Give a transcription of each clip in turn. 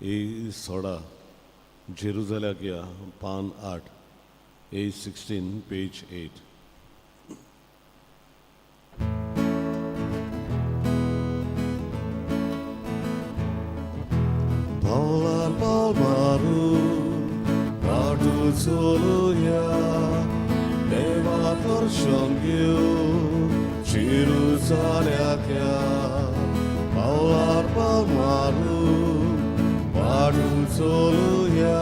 ए सोडा Jerusalem पान 8 A16 page 8. Paular palmaru Padu soluya Deva torshongyu Jerusalem Paular palmaru Padu soluya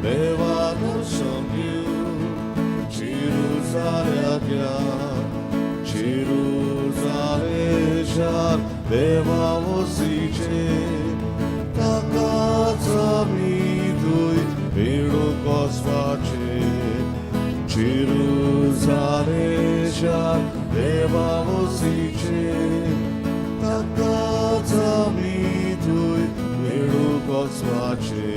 Deva torshongyu Jerusalem Deva vosice Takazamidui Viru kosvace Jerusalem Deva vosice Takazamidui Viru kosvace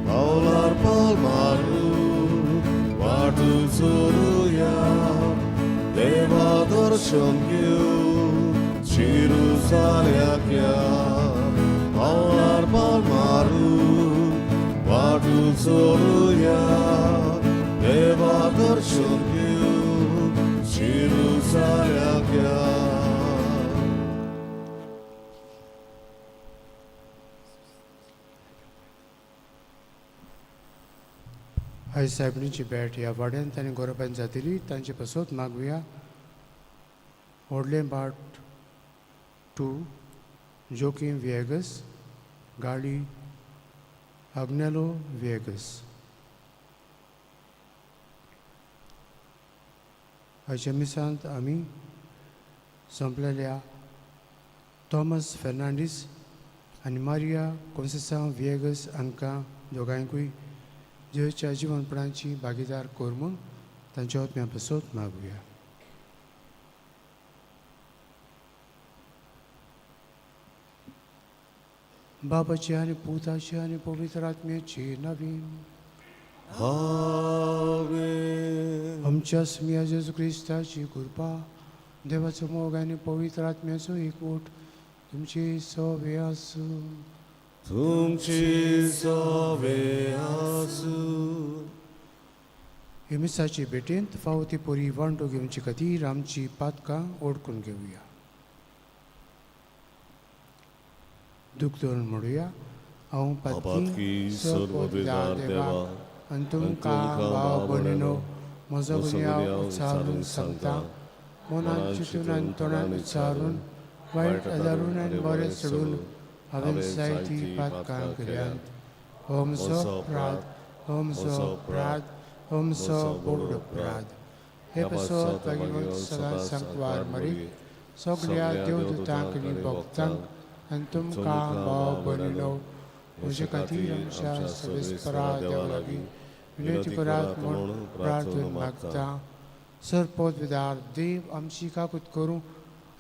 Paular palmaru Vadu zoruya Deva dorshongyu Jerusalem Paular palmaru Vadu zoruya Deva dorshongyu Jerusalem आई साहेबांची भेट ह्या वाड्यान तांणी गोरबान जातली तांचे पासत मागुया व्हडलें बाट 2 जोकीम विएगस गाडी अग्नेलो विएगस आयच्या मिसांत आमी संपलेल्या थॉमस फेर्नांडीस आनी मारिया कोन्सेसांव विएगस हांकां दोगांयकूय देवाच्या जिवनपणाची भागीदार कोर म्हूण तांच्या आत्म्या पासत मागुया बाबाची आनी पुताची आनी पवित्र आत्म्याची नवीन आमेन. आमच्या स्मिया जेजू क्रिस्ताची कृपा देवाचो मोग आनी पवित्र आत्म्याचो एकवट तुमची सवे आसूं तुमची सवे आसूं. हिमिसाची भेटेंत फावती पोरी वांटो घेवची खातीर आमची पातकां ओडकून घेवया दूख धरून म्हणुया हांव पातकी सर्वोपेदार देवा आनी तुमकां भाव भयणीनो म्हजो गुन्यांव उच्चारून सांगता मनांत चिंतून आनी तोंडान उच्चारून वायट आदारून आनी बरें सोडून हांवें जायतीं पातकां केल्यांत हो म्हजो अपराध हो म्हजो अपराध हो म्हजो बोड अपराध हे पासत भागीवंत सदांच सांकवार मरी सगळ्या देवदूतांक आनी भक्तांक आनी तुमकां भाव भयणीनो म्हजे खातीर आमच्या सर्वेस्परा देवा लागीं विनंती करात म्हूण प्रार्थना मागता सरपोत विदार देव आमची काकूत करूं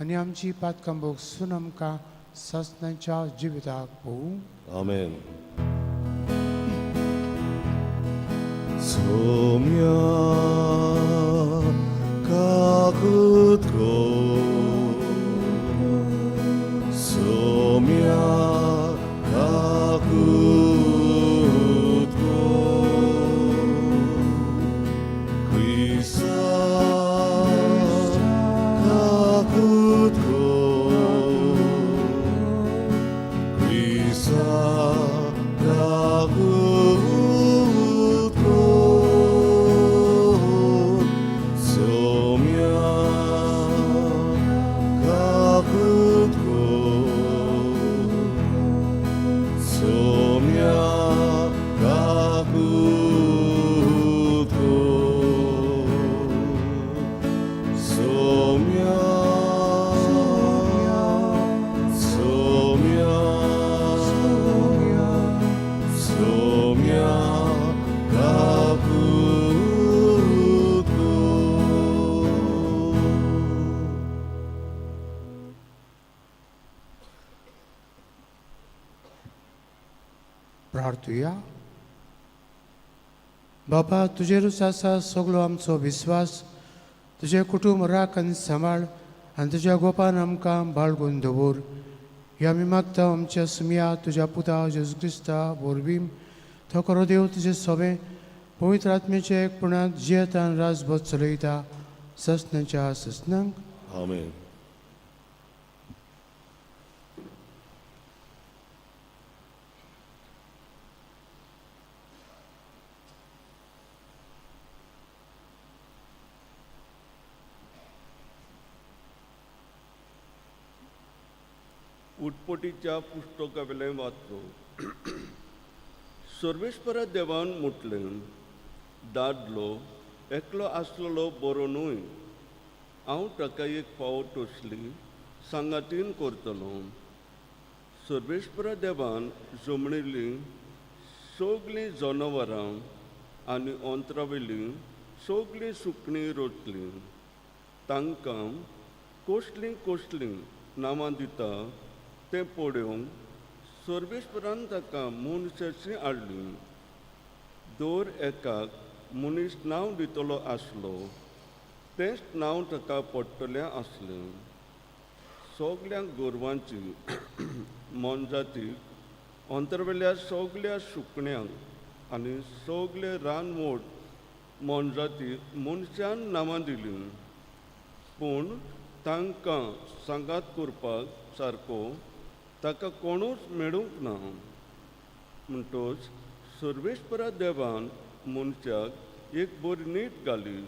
आनी आमची पातकां भोगसून आमकां सस्नांच्या जिविताक पोवूं आमेन. सोम्या काकूत को सोम्या काकूत को क्रिस्ता काकूत को क्रिस्ता काकूत को सोम्या काकूत को सोम्या काकूत को सोम्या सोम्या सोम्या काकूत को. प्रार्थुया बाबा तुजेरूच आसा सगळो आमचो विस्वास तुजें कुटूंब राख आनी सांबाळ आनी तुज्या गोपान आमकां बाळगून दवर हे आमी मागता आमच्या सुमया तुज्या पुता जेजू क्रिस्ता वरवीं तो खरो देव तुजें सोबें पवित्र आत्म्याच्या एकपणात जियेतान राजभर चलयता ससनाच्या ससनांक. 아멘. उटपोटीच्या पुस्तकावेलें वाचलो. सर्वेस्परा देवान म्हटलें, दादलो एकलो आसलेलो बरो न्हय. हांव ताका एक फावट तसली सांगातीन करतलो. सर्वेस्परा देवान जमणिल्लीं सगळीं जनावरां आनी अंतरावेलीं सगळीं सुकणीं रचलीं. तांकां कसलीं कसलीं नांवां दिता तें पळोवंक सर्वेस्परान ताका मनशाची हाडली. दर एकाक मनीस नांव दितलो आसलो तेंच नांव ताका पडटलें आसलें. सगळ्या गोरवांची मनजातीक अंतरवेल्या सगळ्या सुकण्यांक आनी सगळे रानवट मनजातीक मनशान नांवां दिलीं. पूण तांकां सांगात करपाक सारको ताका कोणूच मेळूंक ना. म्हणटच सर्वेस्परा देवान मनशाक एक बरी न्हीद घाली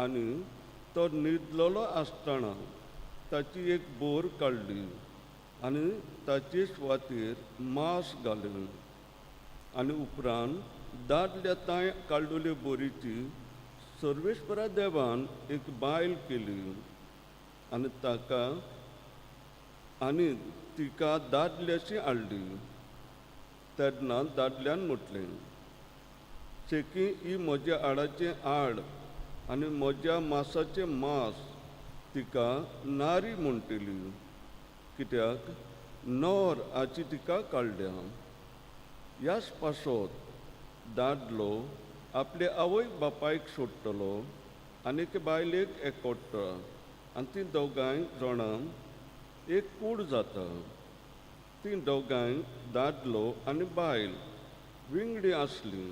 आनी तो न्हिदलोलो आसतना ताची एक बोर काडली आनी ताचे सुवातेर मांस घालें. आनी उपरांत दादल्या ताय काडलेले बोरीची सर्वेस्परा देवान एक बायल केली आनी ताका आनी तिका दादल्याची हाडली. तेन्ना दादल्यान म्हटलें, चेकी ही म्हज्या आडाचें आड आनी म्हज्या मांसाचें मांस. तिका नारी म्हणटली कित्याक नर हाची तिका काडल्या. ह्याच पासत दादलो आपले आवय बापायक सोडटलो आनीक बायलेक एकवटता आनी ती दोगांय जाणां एक कूड जाता. ती दोगांय दादलो आनी बायल विंगडी आसलीं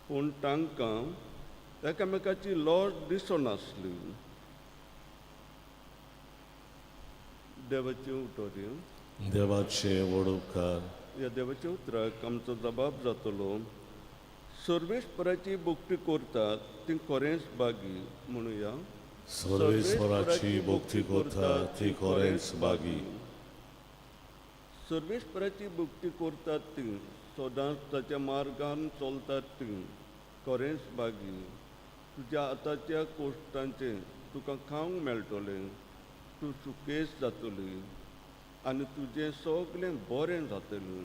पूण तांकां एकामेकाची लज दिसनासली. देवाची उतोरी. देवाचे वडोवकार. ह्या देवाच्या उतराक आमचो जबाब जातलो. सर्वेस्पराची भक्ती करतात ती खरेंच बागी. म्हणुया, सर्वेस्पराची भक्ती करतात ती खरेंच बागी. सर्वेस्पराची भक्ती करतात ती सदांच ताच्या मार्गान चलतात ती खरेंच बागी. तुज्या आतांच्या कोश्टांचे तुका खावंक मेळटलें. तूं सुकेस जातली आनी तुजें सगळें बरें जातलें.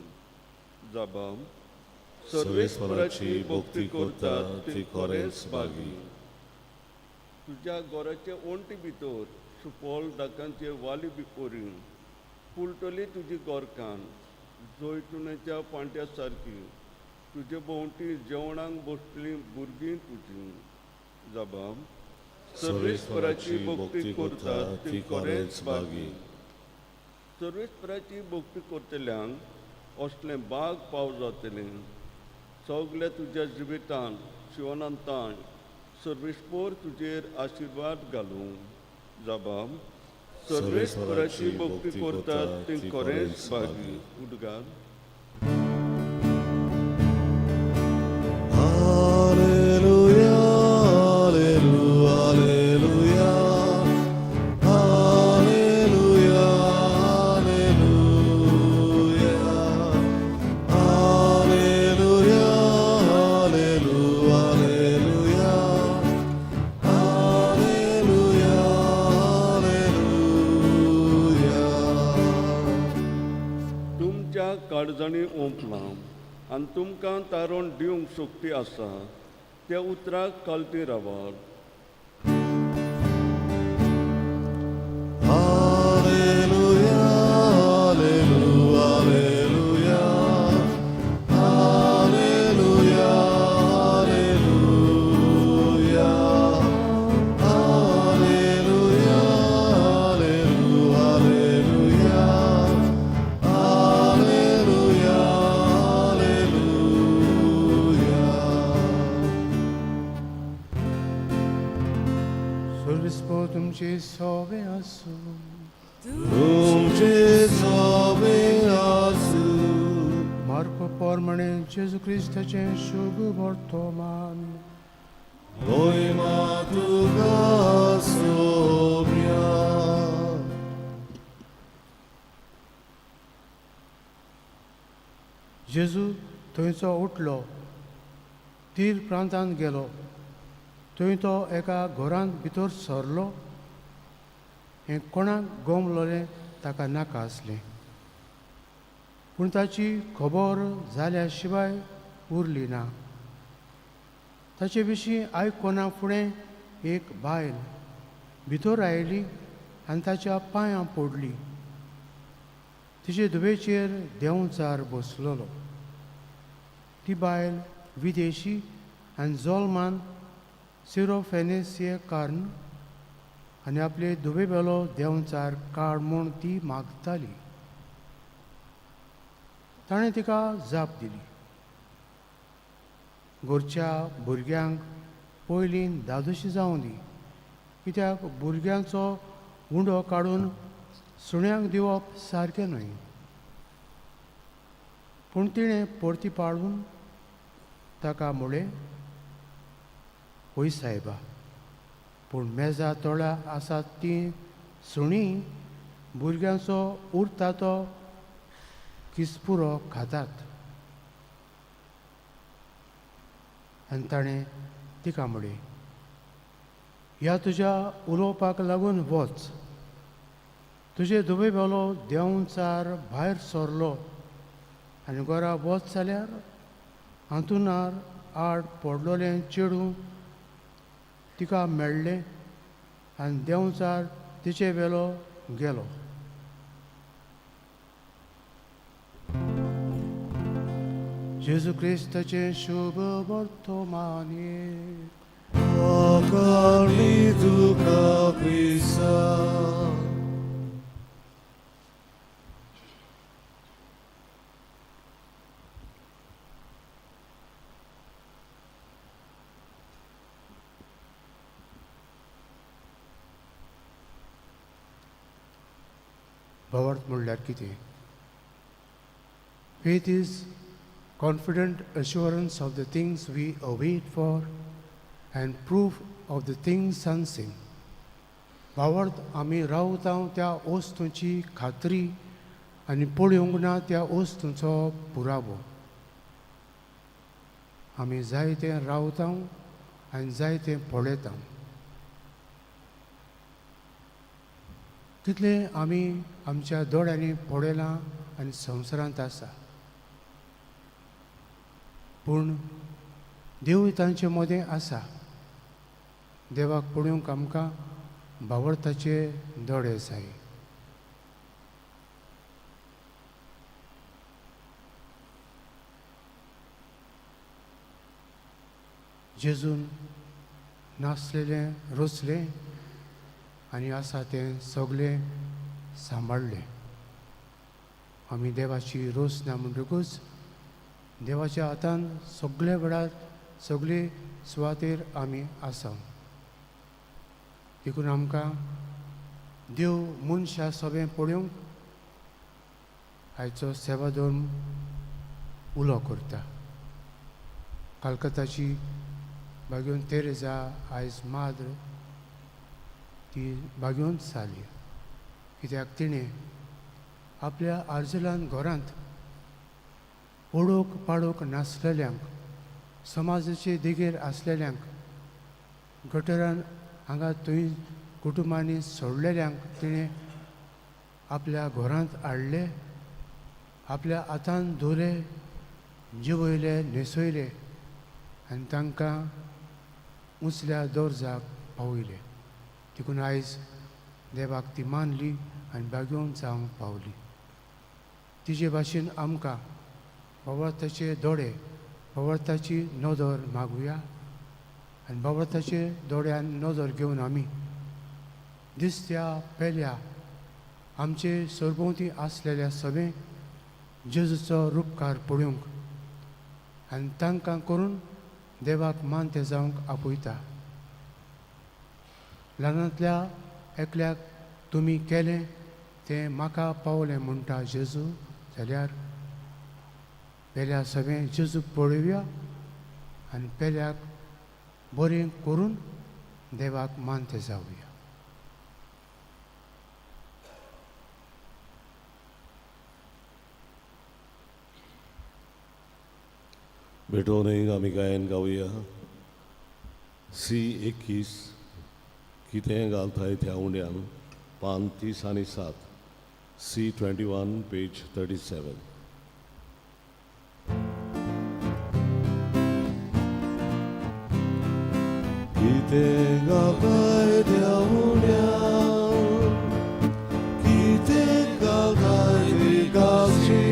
जबाब. सर्वेस्पराची भक्ती करतात ती खरेंच बागी. तुज्या घराचे ओंटी भितर सुपॉल दाकांचे वाली भिकोरी फुलटली तुजी गोरकान जैतुनाच्या पांट्या सारकी. तुजे भोंवटी जेवणाक बसलीं भुरगीं तुजीं. जबाब. सर्वेस्पराची भक्ती करतात ती खरेंच बागी. सर्वेस्पराची भक्ती करतल्यांक असलें बाग पाव जातलें. सगळ्या तुज्या जिवितांत शिवनांतान सर्वेस्पर तुजेर आशिर्वाद घालूं. जबाब. सर्वेस्पराची भक्ती करतात ती खरेंच बागी. उदगार. Alleluia, alleluia, alleluia, alleluia, alleluia, alleluia, alleluia, alleluia, alleluia. तुमच्या काळजांनी ओंपलां आनी तुमकां तारण दिवंक शक्ती आसा त्या उतराक कालती रावात. Alleluia, alleluia, alleluia, alleluia, alleluia, alleluia, alleluia, alleluia, तुमचे सोवे आसूं. तुमचे सोबे आसूं. मार्को पोरमणे जेजू क्रिस्ताचे शुभ वर्तमान. मोहिमा तुका सोम्या. जेजू थंयचो उठलो, तीर प्रांतांत गेलो. थंय तो एका घरांत भितर सरलो. हें कोणाक गमलोलें ताका नाका आसलें, पूण ताची खबर जाल्या शिवाय उरली ना. ताचे विशीं आयकना फुडें एक बायल भितर आयली आनी ताच्या पांयां पडली. तिचे दुवेचेर देंवचार बसलोलो. ती बायल विदेशी आनी जोल्मान सिरोफेनेसियेकान्न आनी आपले दुवेवेलो देंवचार काड म्हूण ती मागताली. ताणें तिका जाप दिली. घरच्या भुरग्यांक पयलीं दादोशी जावं दी, कित्याक भुरग्यांचो उंडो काडून सुण्यांक दिवप सारकें न्हय. पूण तिणें परती पाळून ताका म्हळें, वय सायबा, पूण मेजा तोळा आसात तीं सुणीं भुरग्यांचो उरता तो किसपुरो खातात. आनी ताणें तिका म्हळें, ह्या तुज्या उलोवपाक लागून वच. तुजे दुवेवेलो देंवचार भायर सरलो आनी घरा वच जाल्यार हांतुनार आड पडलोलें चेडूं तिका मेळ्ळें आनी देंवचार तिचे वेलो गेलो. जेजू क्रिस्ताचे शुभ वर्तमाने. आकारणी तुका क्रिस्ता. भावार्थ म्हणल्यार कितें? Faith is confident assurance of the things we await for and proof of the things unseen. भावार्थ आमी रावता त्या वस्तूंची खात्री आनी पळोवंक ना त्या वस्तूंचो पुरावो. आमी जायतें रावता आनी जायतें पळयता. तितलें आमी आमच्या दोळ्यांनी पळयलां आनी संवसारांत आसा. पूण देवूय तांचे मदें आसा. देवाक पळोवंक आमकां भावार्थाचे दोळे जाय. जेजून नासलेलें रुचलें आनी आसा तें सगळें सांबाळलें. आमी देवाची रोस ना म्हणटकूच देवाच्या हातान सगळे वेळार सगळे सुवातेर आमी आसा. देखून आमकां देव मनशां सगळें पळोवंक आयचो सेवाधर्म उलो करता. कलकत्ताची भाग्योन तेरेजा आयज माद्र ती भाग्योन जाली, कित्याक तिणें आपल्या आर्जलान घरांत ओळख पाळोवंक नासलेल्यांक, समाजाचे देगेर आसलेल्यांक, गटरान हांगा थंय कुटुंबांनी सोडलेल्यांक तिणें आपल्या घरांत हाडले, आपल्या हातान धुले, जिवयले, न्हेसयले आनी तांकां उंचल्या दर्जाक पावयले. देखून आयज देवाक ती मानली आनी भाग्योन जावंक पावली. तिजे भाशेन आमकां भावार्थाचे दोळे, भावार्थाची नदर मागुया आनी भावार्थाचे दोळ्यान नदर घेवन आमी दिसत्या पेल्या आमचे सरभोंवती आसलेल्या सगळे जेजूचो रूपकार पळोवंक आनी तांकां करून देवाक मानते जावंक आपयता. ल्हानांतल्या एकल्याक तुमी केलें तें म्हाका पावलें म्हणटा जेजू, जाल्यार पेल्या सगळें जेजूक पळोवया आनी पेल्याक बरें करून देवाक मानते जावया. भेटोवनय आमी गायन गावया. C21 कितें घालताय त्या उंड्यान पान 30 आनी 7. C21 page 37. कितें घालताय त्या उंड्यान, कितें घालताय ती गालची,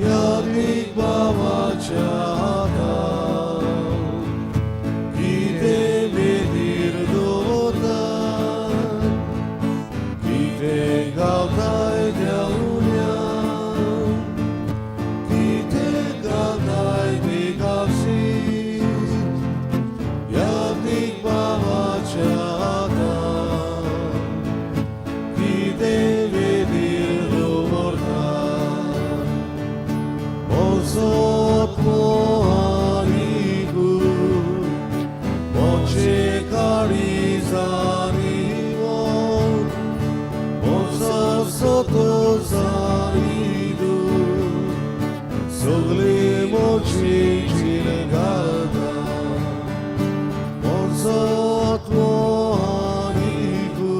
यादीक बाबाच्या हातान, कितें बेदीर दवरतात, कितें घालताय त्या उंड्यान, कितें घालताय ती गालची, यादीक बाबाच्या हातान, कितें बेदीर दवरतात. Mozot moanigu, moce carizanivo, mozot sotozanidu, sogli moci cilgada. Mozot moanigu,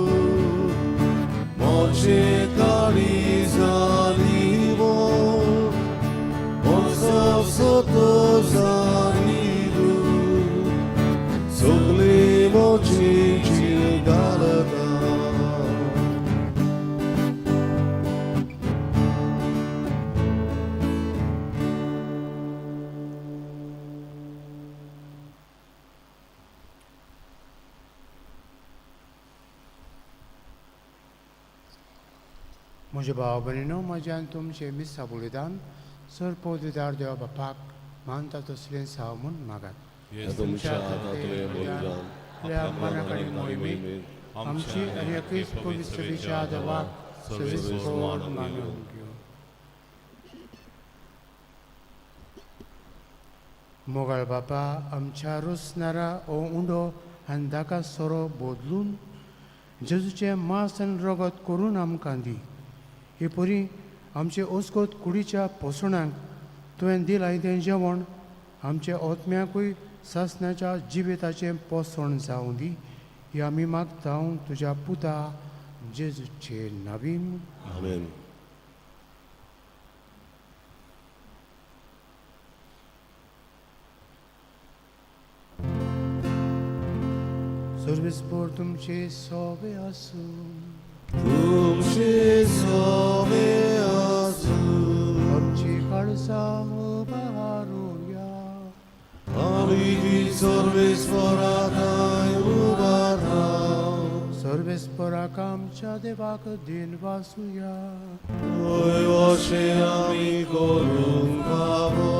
moce carizanivo, sotozanidu, sogli moci cilgada. म्हज्या भाव भयणीनो, म्हज्यान तुमचें मिस्सा बलिदान सरपोतदार देवा बापाक मानता तसलें साव म्हूण मागात. तुमच्या हातांतलें बलिदान आपल्या मनाकडे मोहिमेक आमची आनी एकूच पवित्रतेच्या देवाक सविस्कोर मानून घेवं. मोगाळ बापा, आमच्या रुसणारा हो उंडो आनी दाका सोरो बदलून जेजूचें मांस आनी रगत करून आमकां दी. हे परी आमचे ओस्कोत कुडीच्या पोसणांक तुवें दिलाय तें जेवण आमच्या ओतम्याकूय सासणाच्या जिविताचें पोसण जावं दी. ही आमी मागतां तुज्या पुता जेजूचे नांवीन. आमेन. सर्वेस्पर तुमचे सोबे आसूं. तुमचे सोबे आसूं. आमची काळजां उबारूया. आमी ती सर्वेस्परांताय उबार राव. सर्वेस्पराक आमच्या देवाक दिन वासुया. ओय अशें आमी करूंक पावो.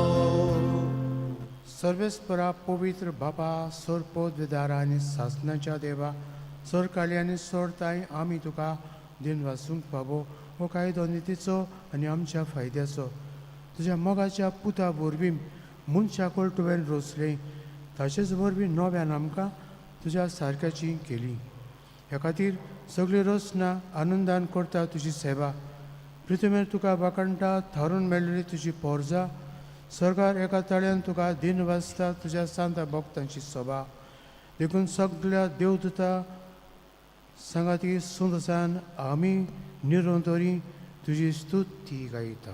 सर्वेस्परा पवित्र बापा, सरपोतदार आनी सासणाच्या देवा, सरकाळी आनी सोरताय आमी तुका दिन वासूंक पावो. हो कायदो नितीचो आनी आमच्या फायद्याचो. तुज्या मोगाच्या पुता वरवीं मनशाकोळ तुवें रोसलें, ताचेच वरवीं नव्यान आमकां तुज्या सारक्याची केली. ह्या खातीर सगळीं रचना आनंदान करता तुजी सेवा. पृथ्वीर तुका वाकणटा थारून मेळिल्ली तुजी पोरजां. सरकार एका तळ्यान तुका दिन वाजता तुज्या सांता भक्तांची सभा. देखून सगळ्या देवदूतां संगाती सुंदसान आमी निरंतरी तुजी स्तुती गायता.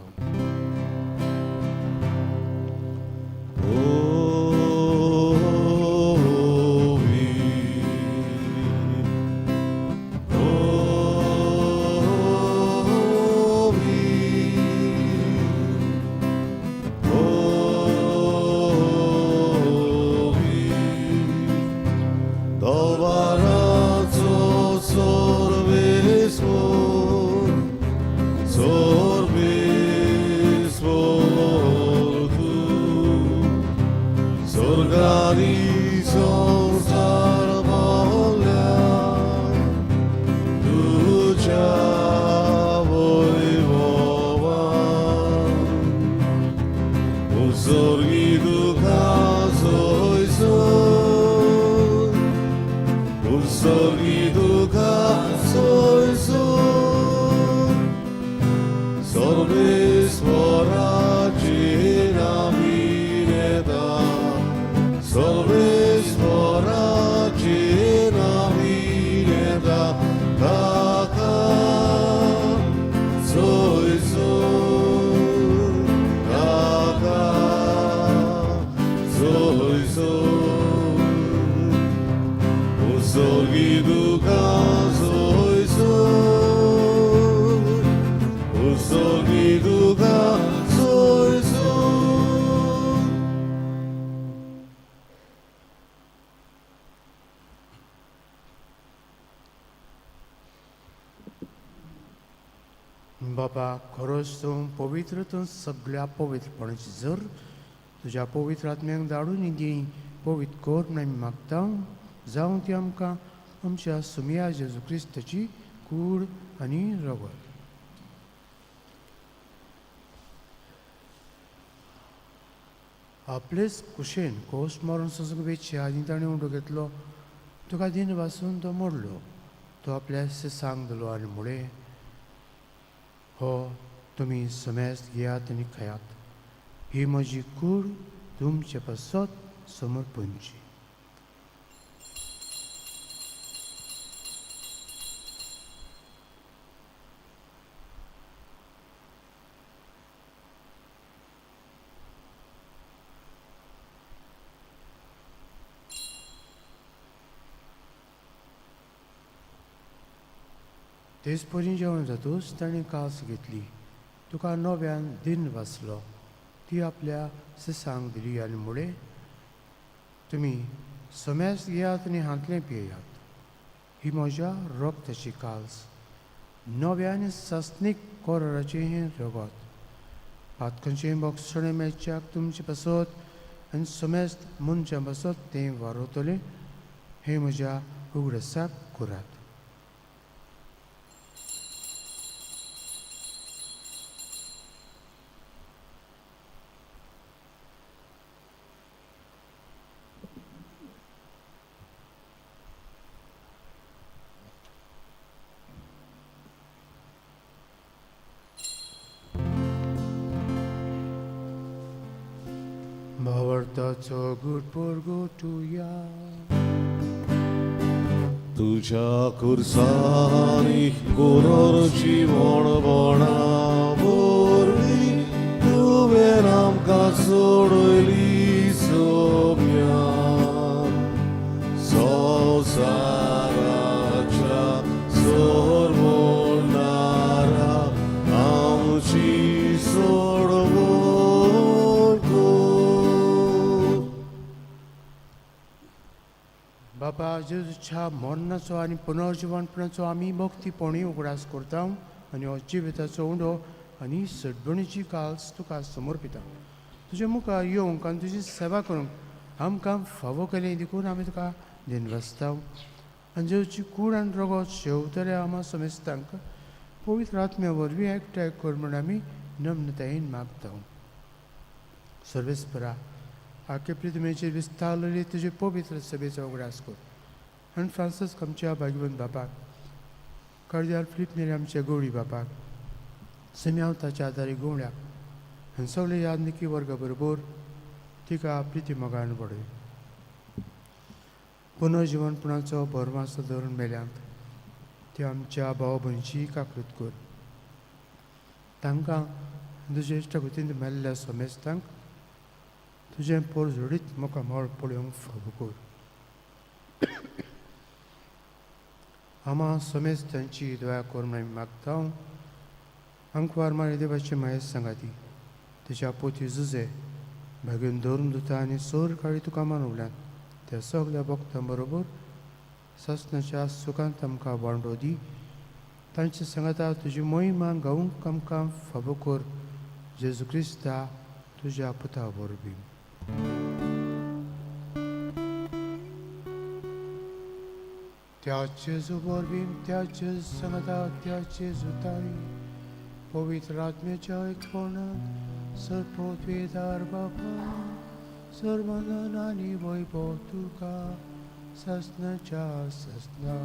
Sorgani son sarvalya बाबा खरोच तूं पवित्रतून सगळ्या पवित्रपणाची जर तुज्या पवित्र आत्म्याक धाडून दी पवित्र कोर म्हूण आमी मागता जावं ती आमकां आमच्या सुमया जेजू क्रिस्ताची कूड आनी रगत. आपलेच कुशेन कोस मारून सजूंक वेची आनी ताणें उंडो घेतलो तुका दिन वाचून तो मोडलो तो आपल्या सांग दिलो आनी मुळे हो तुमी समेस्त घेयात आनी खायात ही म्हजी कूड तुमचे पासत समर्पणची. तेच परी जेवण जातूच ताणें कास घेतली तुका नव्यान दिन वाचलो ती आपल्या सिसांक दिली आनी मुळे तुमी समेस्त घेयात आनी हातलें पियेयात ही म्हज्या रोगताची काल्स नव्या आनी सस्नीक कोराचें हें रगत पातकांचें बोगसणें मेळच्याक तुमचे पासत आनी समेस्त मनशां पासत तें वारोतलें हें म्हज्या उगडसाक करात. भावार्थाचो गुडपोर गोठुया तुझ्या कुर्सानी गुरोची वणवणा बोरली तुवें आमकां सोडली सोम्या संवसाराच्या सोर मोडणारा आमची सोडवण बाबा जेजूच्या मरणाचो आनी पुनर्जिवणपणाचो आमी भक्तीपणी उगडास करता आनी हो जिविताचो उंडो आनी सडबणीची काल्स तुका समर्पिता. तुजे मुखार येवंक आनी तुजी सेवा करूंक आमकां फावो केलें देखून आमी तुका दिनवासता आनी जेजूची कूड आनी रगत शेवतले आमा समेस्तांक पवित्र आत्म्या वरवीं एकठांय कर म्हूण आमी नम्रतायेन मागता. सर्वेस्परा आख्या पृथ्वीचेर विस्तारलेली तुजे पवित्र सभेचो उगडास कर आनी फ्रांसीस आमच्या भाग्यवंत बापाक कार्दिनाल फिलीप नेरी आमच्या गवळी बापाक सिम्याव ताच्या आदारी गवळ्याक आनी सगळे यादनिकी वर्गा बरोबर तिका प्रिती मोगान पडय. पुनर्जिवणपणाचो भरमासो धरून मेल्यांत ते आमच्या भाव भयणीची काकूत कर तांकां तुजे इश्टगतींत मेल्ल्या समेस्तांक तुजें पोरजोडीत म्हाका मोळ पळोवंक फावो कर. आमा समेस्तांची दया कर म्हूण आमी मागता. अंकवार मारी देवाचे माये सांगाती तुज्या पोती झुजे भागेन धरून दिता आनी सोर काळी तुका मानवल्यान त्या सगळ्या भक्तां बरोबर ससनाच्या सुखांत आमकां वांटो दी. तांचे सांगाता तुजी मोहिमा गावूंक आमकां फावो कर जेजू क्रिस्ता तुज्या पुता वरवीं. त्याचे वरवीं त्याचे सांगाता त्याचे जुताई पवित्र आत्म्याच्या एकपणांत सर्पोद्वेदार बापा सर्वनन आनी वैभव तुका ससनाच्या ससना.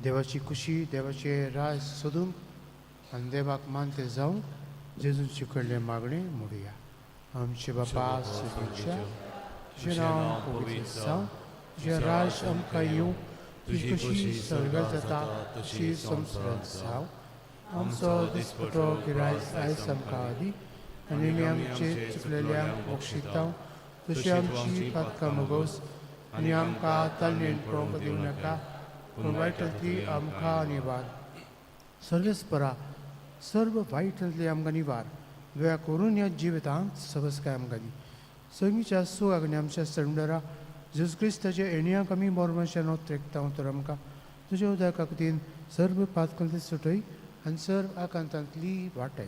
देवाची खुशी देवाचे राज सोदूंक आनी देवाक मानते जावं जेजूचे कडले मागणें म्हणुया. आमचे बापा सुदीच्या तुजें नांव पवित्र जावं तुजें राज आमकां येवं तुजी खुशी स्वर्गांत जाता तशी संवसारांत जावं. आमचो दिसपटो गिराय आयज आमकां दी आनी आमी आमचे चुकलेल्यांक बक्षिता तशी आमची पातकां मागोस आनी आमकां तालमेन पळोवंक दिवं नाका पूण वायटांतली आमकां निवार. सर्वेस्परा सर्व वायटांतली आमकां निवार. दया करून ह्या जिवितांत सबस्काय आमकां दी. सगळीच्या सुवाक आनी आमच्या सडरा जेजू क्रिस्ताच्या येणयाक आमी मोरमाशान त्रेकता तर आमकां तुज्या उदका खातीर सर्व पातकांतली सुटय आनी सर्व आकांतांतली वाटाय.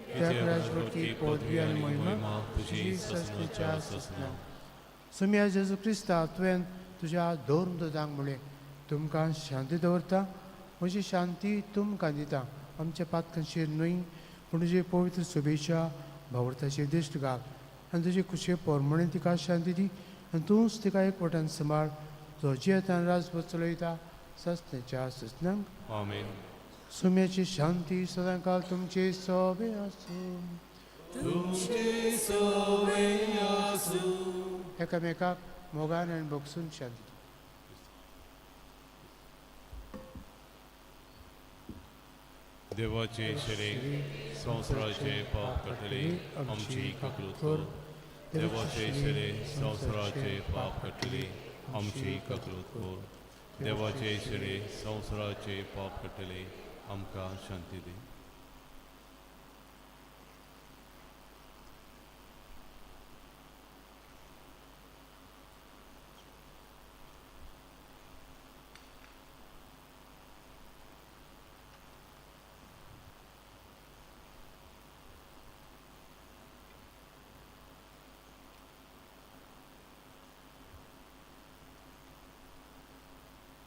त्या राजवटी पदवी आनी महिमा तुजी सस्तीच्या ससना. सुम्या जेजू क्रिस्ता तुवें तुज्या धर्म दुदांक म्हळें तुमकां शांती दवरता. म्हजी शांती तुमकां दिता. आमच्या पातकांचेर न्हय पूण तुजे पवित्र शुभेच्या भावर्थाचेर दिश्ट घाल आनी तुजे खुशे पोरमणे तिका शांती दी आनी तूंच तिका एकवटान सांबाळ जो जियेतान राजवट चलयता सस्तेच्या ससनांक. आमीन. सुम्याची शांती सदां काल तुमचे सोबे आसूं. एकामेकाक मोगान आनी बोगसून शांती. देवाचे शरीर संवसाराचे पाप कटले आमची ककलूत कर. देवाचे शरीर संवसाराचे पाप कटले आमची ककलूत कर. देवाचे शरीर संवसाराचे पाप कटले आमकां शांती दी.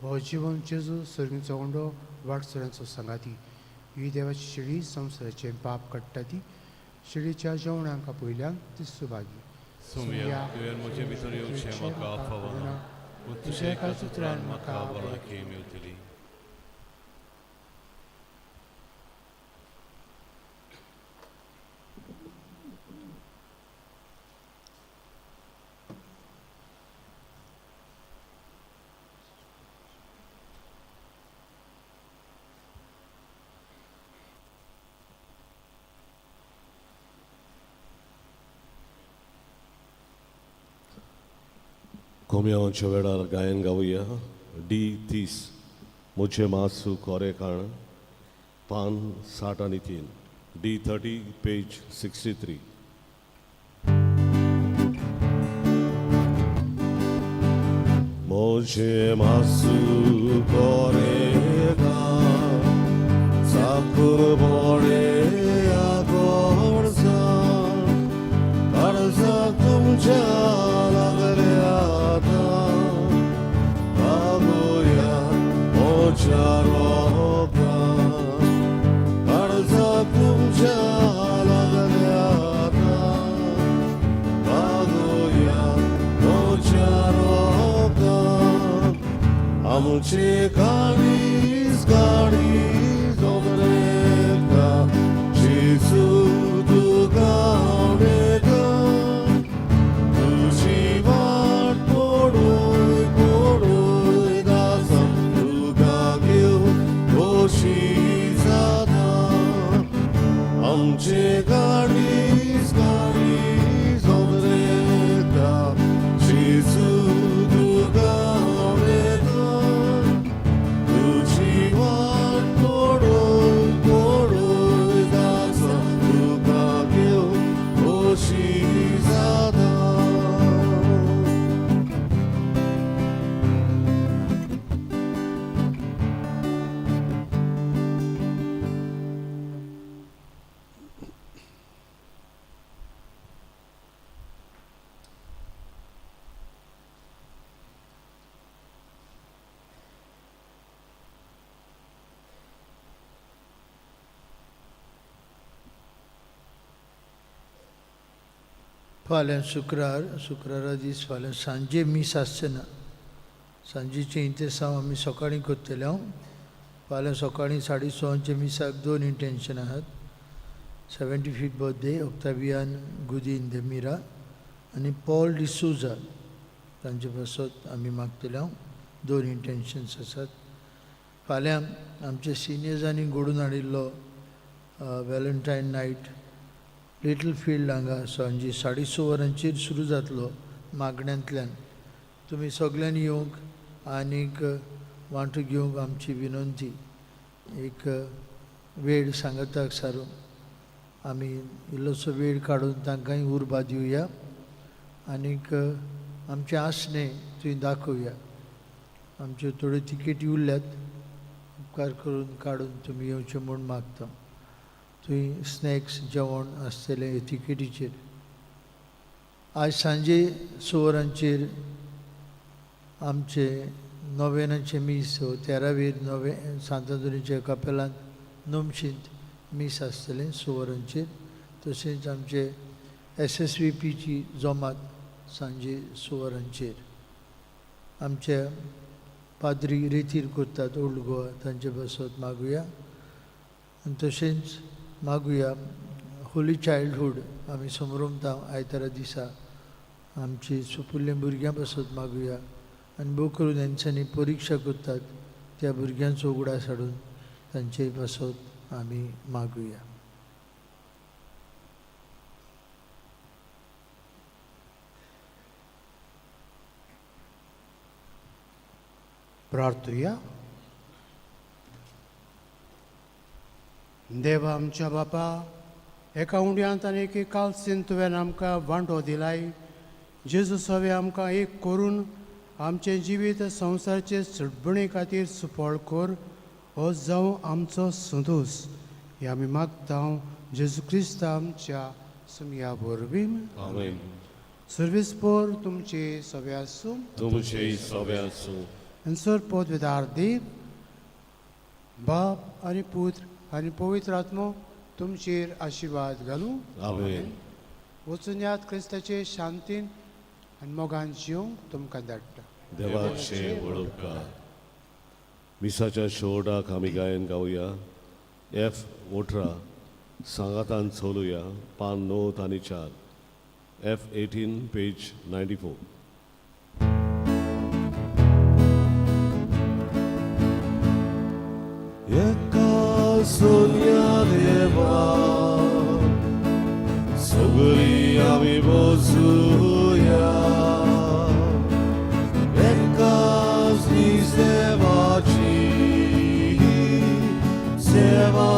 हो जिवन जेजू सर्गीचो उंडो वाटसरांचो संगाती. ही देवाची शिडी संवसाराचे पाप काडटा ती. शिडीच्या जेवणाक पयल्यान ती सुभागी. सुमया तुवें म्हजे भितर येवचें म्हाका फावना पूण तुजे एका सुत्रान म्हाका भलायकी मेवतली. कोम्याच्या वेळार गायन गावया. D30 मुझे मासू कोरे काण पान 60 आणि 3. D30 page 63. मुझे मासू कोरे काण साखर बोडे आगोडसा कर्जा तुमच्या लागल्या आमचे गाडीज गाडीज ओबरेका जेजू तुका आवडेका. तुझी वाट पडोय पडोय दासा तुका घेवन खोशी जाता. आमचे गाडीज गाडीज ओबरेका जेजू तुका आवडेका. तुझी वाट पडोय पडोय दासा तुका घेवन खोशी जाता. फाल्यां शुक्रारा दीस फाल्यां सांजे मीस आसचेना. सांजेचे इंतेसांव आमी सकाळीं करतले. फाल्यां सकाळीं 6:30 मिसाक 2 इंटेन्शन आहात. 75th बर्थडे ऑक्टावियान गुदीन द मिरा आनी पॉल डिसूजा तांचे पासत आमी मागतले. 2 इंटेन्शन्स आसात. फाल्यां आमच्या सिनियर्सांनी घडोवन हाडिल्लो वॅलंटायन नायट लिटल फिल्ड हांगा सांजे 6:30 वरांचेर सुरू जातलो मागण्यांतल्यान. तुमी सगळ्यांनी येवंक आनीक वांटो घेवंक आमची विनंती. एक वेळ सांगताक सारून आमी इल्लोसो वेळ काडून तांकांय उर्बा दिवया आनीक आमचे आसणे थंय दाखोवया. आमच्यो थोड्यो तिकेटी उरल्यात, उपकार करून काडून तुमी येवचे म्हूण मागता. थंय स्नॅक्स जेवण आसतलें तिकेटीचेर. आज सांजे 6 वरांचेर आमचे नोवेनाचे मीस 13वे सांतादुरीच्या कपेलांत नमशींत मीस आसतलें 6 वरांचेर. तशेंच आमचे SSVPची जमात सांजे 6 वरांचेर. आमच्या पाद्री रेतीर करतात ओल्ड गोवा, तांचे बसत मागुया. आनी तशेंच मागुया होली चायल्डहूड आमी समरमता आयतारा दिसा आमची सुपुल्ल्या भुरग्यां बसत मागुया. आनी भोव करून हेंच्यांनी परिक्षा करतात त्या भुरग्यांचो उगडास हाडून तांचे बसत आमी मागुया. प्रार्थुया. देवा आमच्या बापा, एका उंड्यांत आनी एके कालसीन तुवें आमकां वांटो दिलाय. जेजू सवे आमकां एक करून आमचे जिवीत संवसाराचे सडबणे खातीर सुपळ कर. हो जावं आमचो संतोश. हे आमी मागता जेजू क्रिस्त आमच्या सुमया वरवीं. आमेन. सर्वेस्पोर तुमचे सवे आसूं. तुमचे सवे आसूं. अन्सर पदवेदार देव, बाप आनी पुत्र आनी पवित्र आत्मो तुमचेर आशिर्वाद घालूं. आमेन. वचून यात क्रिस्ताचे शांतीन आनी मोगान जिवंक तुमकां धाडटा. देवाचे वळोवकार. मिसाच्या शेवटाक आमी गायन गावया. F18 सांगातान चोलुया. पान 9 आनी 4. F18 page 94. एका सोन्या देवा सगळी आमी बसूया. एकाच देवाची सेवा